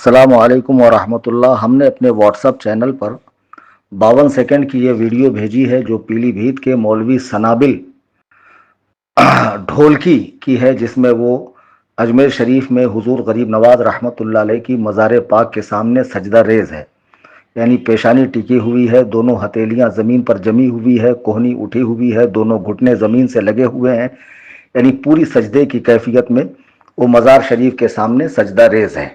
अस्सलामु अलैकुम वरहमतुल्लाह। हमने अपने व्हाट्सएप चैनल पर 52 सेकंड की ये वीडियो भेजी है जो पीलीभीत के मौलवी सनाबिल ढोलकी की है, जिसमें वो अजमेर शरीफ में हुजूर गरीब नवाज रहमतुल्लाह अलैह की मज़ार पाक के सामने सजदा रेज है, यानी पेशानी टिकी हुई है, दोनों हथेलियां ज़मीन पर जमी हुई है, कोहनी उठी हुई है, दोनों घुटने ज़मीन से लगे हुए हैं, यानी पूरी सजदे की कैफियत में वो मज़ार शरीफ के सामने सजदा रेज है।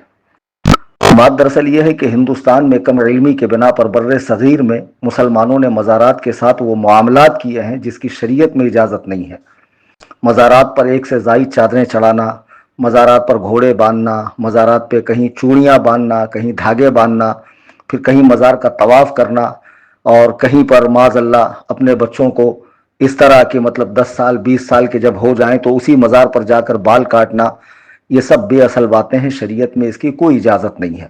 बात दरअसल ये है कि हिंदुस्तान में कम इल्मी के बिना पर बर्रे सगीर में मुसलमानों ने मज़ारात के साथ वो मामलात किए हैं जिसकी शरीयत में इजाज़त नहीं है। मज़ारात पर एक से ज़ायद चादरें चढ़ाना, मज़ारात पर घोड़े बांधना, मज़ारात पे कहीं चूड़ियाँ बांधना, कहीं धागे बांधना, फिर कहीं मज़ार का तवाफ़ करना, और कहीं पर माज़अल्लाह अपने बच्चों को इस तरह के 10 साल 20 साल के जब हो जाएं तो उसी मज़ार पर जाकर बाल काटना, ये सब बेअसल बातें हैं। शरीयत में इसकी कोई इजाज़त नहीं है।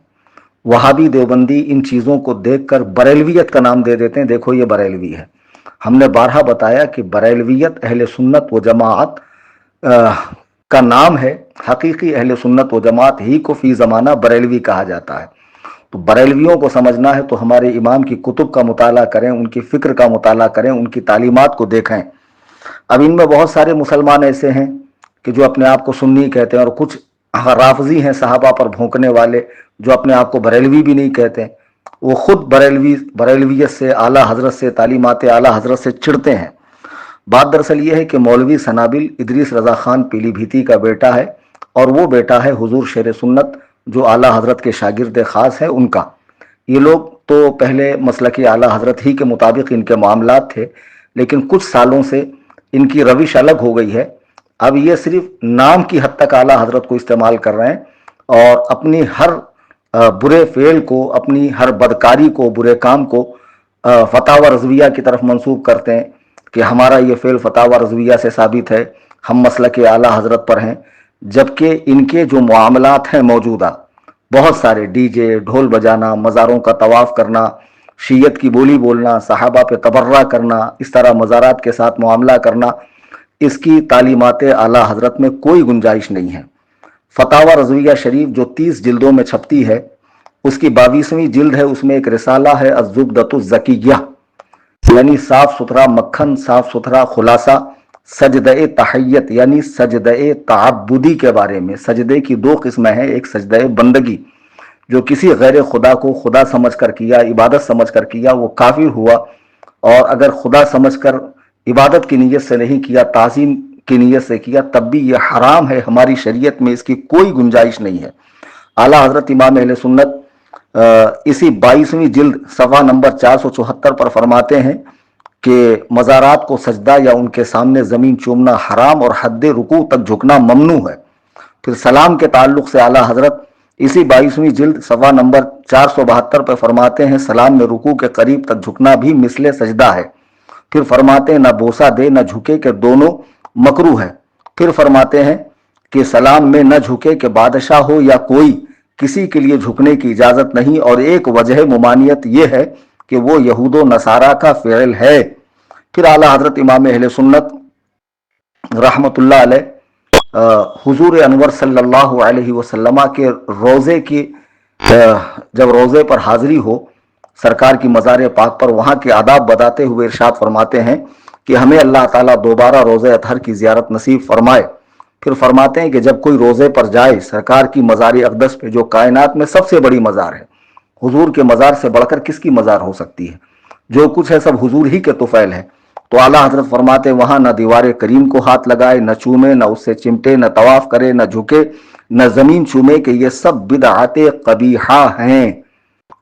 वहाबी देवबंदी इन चीज़ों को देखकर बरेलवियत का नाम दे देते हैं। देखो ये बरेलवी है। हमने बारहा बताया कि बरेलवियत अहले सुन्नत व जमात का नाम है। हकीकी अहले सुन्नत व जमात ही को फी ज़माना बरेलवी कहा जाता है। तो बरेलवियों को समझना है तो हमारे इमाम की कुतुब का मुताला करें, उनकी फ़िक्र का मुताला करें, उनकी तालीमात को देखें। अब इनमें बहुत सारे मुसलमान ऐसे हैं कि जो अपने आप को सुन्नी कहते हैं, और कुछ राफजी हैं सहाबा पर भोंकने वाले जो अपने आप को बरेलवी भी नहीं कहते। वो खुद बरेलवियत से, आला हजरत से, तालीमात आला हजरत से चिढ़ते हैं। बात दरअसल ये है कि मौलवी सनाबिल इदरीस रज़ा खान पीलीभीती का बेटा है, और वो बेटा है हुजूर शेर सुन्नत जो आला हजरत के शागिर्द खास है उनका। ये लोग तो पहले मसलकी आला हजरत ही के मुताबिक इनके मामलात थे, लेकिन कुछ सालों से इनकी रविश अलग हो गई है। अब ये सिर्फ नाम की हद तक आला हजरत को इस्तेमाल कर रहे हैं और अपनी हर बुरे फेल को, अपनी हर बदकारी को, बुरे काम को फतावा रज़विया की तरफ मंसूब करते हैं कि हमारा ये फेल फतावा रज़विया से साबित है, हम मसलक आला हजरत पर हैं। जबकि इनके जो मामलात हैं मौजूदा बहुत सारे, डीजे, ढोल बजाना, मज़ारों का तवाफ़ करना, शीयत की बोली बोलना, सहाबा पे तबर्रा करना, इस तरह मज़ारात के साथ मामला करना, इसकी तालीमात आला हजरत में कोई गुंजाइश नहीं है। फतावा रज़विया शरीफ जो 30 जिल्दों में छपती है, उसकी 22वीं जिल्द है, उसमें एक रिसाला है अज़्ज़ुब्दतुज़्ज़किय्या, यानी साफ सुथरा मक्खन, साफ सुथरा खुलासा सजदे तहय्यत यानी सजदे तअब्बुदी के बारे में। सजदे की 2 किस्में हैं, एक सजदे बंदगी जो किसी गैर खुदा को खुदा समझकर किया, इबादत समझकर किया, वो काफिर हुआ, और अगर खुदा समझकर इबादत की नीयत से नहीं किया, ताज़ीम की नीयत से किया, तब भी यह हराम है। हमारी शरीयत में इसकी कोई गुंजाइश नहीं है। आला हजरत इमाम अहले सुन्नत इसी 22वीं जिल्द सफ़ा नंबर 474 पर फरमाते हैं कि मज़ारात को सजदा या उनके सामने ज़मीन चूमना हराम और हद्दे रुकू तक झुकना ममनू है। फिर सलाम के ताल्लुक़ से आला हजरत इसी 22वीं जिल्द सफ़ा नंबर 472 पर फरमाते हैं, सलाम में रुकू के करीब तक झुकना भी मिसले सजदा है। फिर फरमाते हैं, न बोसा दे न झुके के दोनों मकरू है। फिर फरमाते हैं कि सलाम में न झुके के बादशाह हो या कोई, किसी के लिए झुकने की इजाज़त नहीं, और एक वजह मुमानियत यह है कि वो यहूदो नसारा का फ़िल है। फिर आला हजरत इमाम अहले सुन्नत रहमतुल्लाह अलैह हुजूर अनवर सल्लल्लाहु अलैहि वसल्लम के रोज़े की जब रोज़े पर हाज़िरी हो सरकार की मज़ार पाक पर, वहाँ के आदाब बताते हुए इरशाद फरमाते हैं कि हमें अल्लाह ताला दोबारा रोज़े अतहर की ज़ियारत नसीब फरमाए। फिर फरमाते हैं कि जब कोई रोज़े पर जाए सरकार की मज़ार अक़दस पे, जो कायनात में सबसे बड़ी मज़ार है, हुजूर के मज़ार से बढ़कर किसकी मज़ार हो सकती है, जो कुछ है सब हुजूर ही के तुफ़ैल है। तो आला हजरत फरमाते हैं, वहाँ न दीवार करीम को हाथ लगाए, न चूमे, न उससे चिमटे, न तवाफ़ करे, न झुके, न ज़मीन चूमे, कि ये सब बिदअते क़बीहा हैं।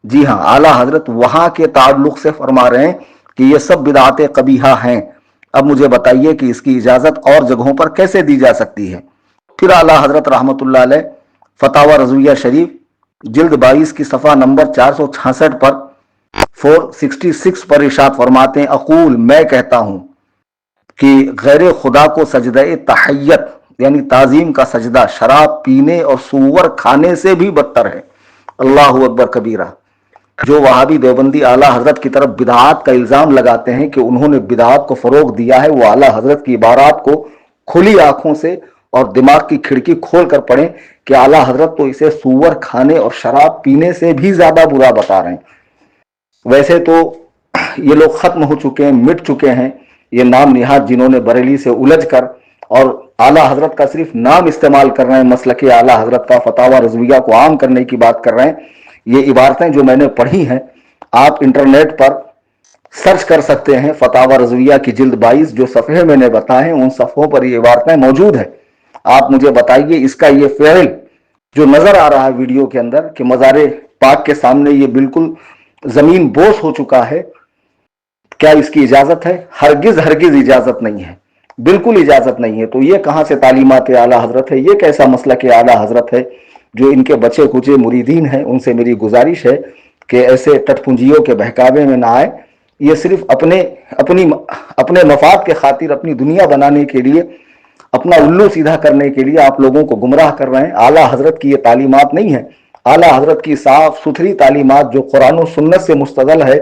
जी हाँ, आला हजरत वहाँ के ताल्लुक़ से फरमा रहे हैं कि ये सब बिदअते क़बीहा हैं। अब मुझे बताइए कि इसकी इजाज़त और जगहों पर कैसे दी जा सकती है। फिर आला हजरत रहमतुल्लाह अलैह फतावा रज़विया शरीफ जिल्द 22 की सफ़ा नंबर 466 पर 466 पर इरशाद फरमाते हैं, अक़ूल मैं कहता हूँ कि गैर खुदा को सजदे तहय्यत यानी ताज़ीम का सजदा शराब पीने और सूअर खाने से भी बदतर है। अल्लाहु अकबर कबीरा। जो वहाबी देवबंदी आला हजरत की तरफ बिदआत का इल्ज़ाम लगाते हैं कि उन्होंने बिदआत को फ़रोग़ दिया है, वो आला हजरत की इबारात को खुली आंखों से اور دماغ کی کھڑکی کھول کر پڑھیں کہ اعلیٰ حضرت تو اسے سور کھانے اور شراب پینے سے بھی زیادہ برا بتا رہے ہیں۔ ویسے تو یہ لوگ ختم ہو چکے ہیں، مٹ چکے ہیں، یہ نام نہاد جنہوں نے بریلی سے الجھ کر اور اعلیٰ حضرت کا صرف نام استعمال کر رہے ہیں، مسلک اعلیٰ حضرت کا فتاوی رضویہ کو عام کرنے کی بات کر رہے ہیں۔ یہ عبارتیں جو میں نے پڑھی ہیں آپ انٹرنیٹ پر سرچ کر سکتے ہیں، فتاوی رضویہ کی جلد 22 جو صفحے میں نے بتائے ہیں ان صفحوں پر یہ عبارتیں موجود ہیں۔ آپ مجھے بتائیے اس کا یہ فعل جو نظر آ رہا ہے ویڈیو کے اندر کہ مزار پاک کے سامنے یہ بالکل زمین بوس ہو چکا ہے، کیا اس کی اجازت ہے؟ ہرگز ہرگز اجازت نہیں ہے، بالکل اجازت نہیں ہے۔ تو یہ کہاں سے تعلیمات اعلیٰ حضرت ہے؟ یہ کیسا مسلک اعلیٰ حضرت ہے؟ جو ان کے بچے کچے مریدین ہیں ان سے میری گزارش ہے کہ ایسے ٹٹ پنجیوں کے بہکاوے میں نہ آئے۔ یہ صرف اپنے مفاد کے خاطر، اپنی دنیا بنانے کے لیے، اپنا الو سیدھا کرنے کے لیے آپ لوگوں کو گمراہ کر رہے ہیں۔ اعلیٰ حضرت کی یہ تعلیمات نہیں ہے، اعلیٰ حضرت کی صاف ستھری تعلیمات جو قرآن و سنت سے مستدل ہے،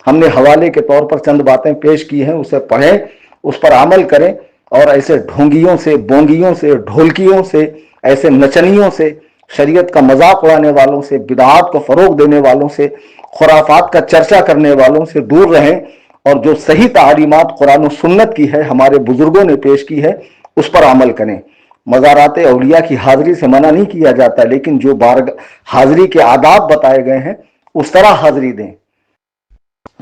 ہم نے حوالے کے طور پر چند باتیں پیش کی ہیں، اسے پڑھیں، اس پر عمل کریں، اور ایسے ڈھونگیوں سے، بونگیوں سے، ڈھولکیوں سے، ایسے نچنیوں سے، شریعت کا مذاق اڑانے والوں سے، بدعات کو فروغ دینے والوں سے، خرافات کا چرچا کرنے والوں سے دور رہیں، اور جو صحیح تعلیمات قرآن و سنت کی ہے، ہمارے بزرگوں نے پیش کی ہے، اس پر عمل کریں۔ مزارات اولیاء کی حاضری سے منع نہیں کیا جاتا، لیکن جو حاضری کے آداب بتائے گئے ہیں اس طرح حاضری دیں۔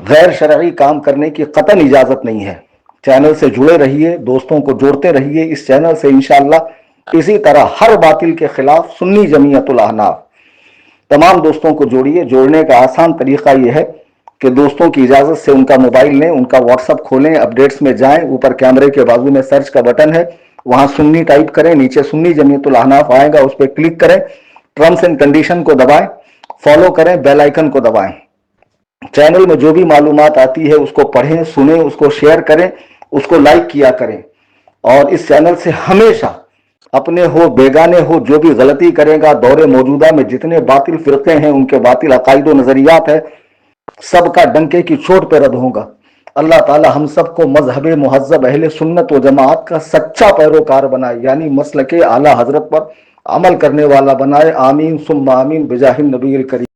غیر شرعی کام کرنے کی قطعاً اجازت نہیں ہے۔ چینل سے جڑے رہیے، دوستوں کو جوڑتے رہیے اس چینل سے، انشاءاللہ اسی طرح ہر باطل کے خلاف سنی جمعیت الاحناف تمام دوستوں کو جوڑیے۔ جوڑنے کا آسان طریقہ یہ ہے کہ دوستوں کی اجازت سے ان کا موبائل لیں، ان کا واٹس ایپ کھولیں، اپڈیٹس میں جائیں، اوپر کیمرے کے بازو میں سرچ کا بٹن ہے، وہاں سنی ٹائپ کریں، نیچے سنی جمعیت الاحناف آئے گا، اس پہ کلک کریں، ٹرمز اینڈ کنڈیشن کو دبائیں، فالو کریں، بیل آئیکن کو دبائیں۔ چینل میں جو بھی معلومات آتی ہے اس کو پڑھیں، سنیں، اس کو شیئر کریں، اس کو لائک کیا کریں، اور اس چینل سے ہمیشہ اپنے ہو بیگانے ہو جو بھی غلطی کرے گا، دور موجودہ میں جتنے باطل فرقے ہیں ان کے باطل عقائد و نظریات ہیں، سب کا ڈنکے کی چوٹ پہ رد ہوگا۔ اللہ تعالی ہم سب کو مذہب مہذب اہل سنت و جماعت کا سچا پیروکار بنائے، یعنی مسلک اعلیٰ حضرت پر عمل کرنے والا بنائے۔ آمین ثم آمین بجاہ النبی الکریم۔